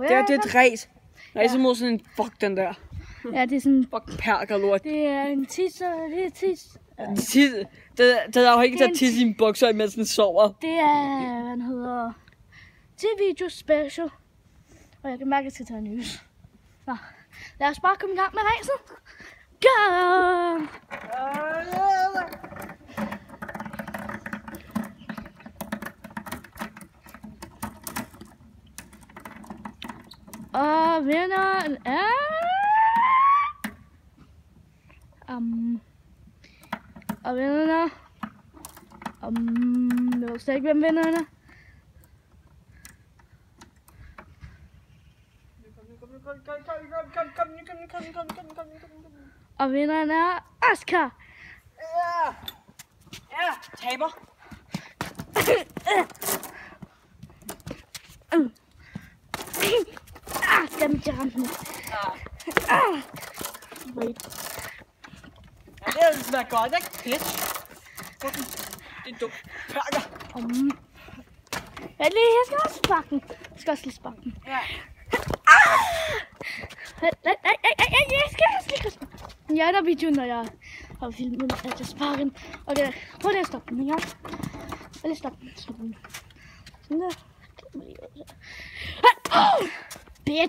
Det er et ræs. Ræs mod sådan en fuck den der. Ja, det er sådan... Fuck perkerlort. Det er en tisser, det er tis. Det er jo ikke der tisse i en bukser, imens den sover. Det er, hvad den hedder... T-video special. Og jeg kan mærke, at jeg skal tage en nys. Nå, lad os bare komme i gang med ræset. Go! Og vinderen er... Og vinderen er... jeg ved slet ikke, hvem vinderen er. Og vinderen er Oscar. Ja, taber. Dammit, jeg ramte den. Ja, det smager godt, ikke? Fedt. Det er dumt. Perker. Jeg skal også sparke den. Jeg skal også lige sparke den. Ja. Jeg skal også lige sparke den. Jeg er der videoen, når jeg har filmet, at jeg sparker den. Okay, prøv lige at stoppe den, ja? Prøv lige at stoppe den. Sådan der. Bitch.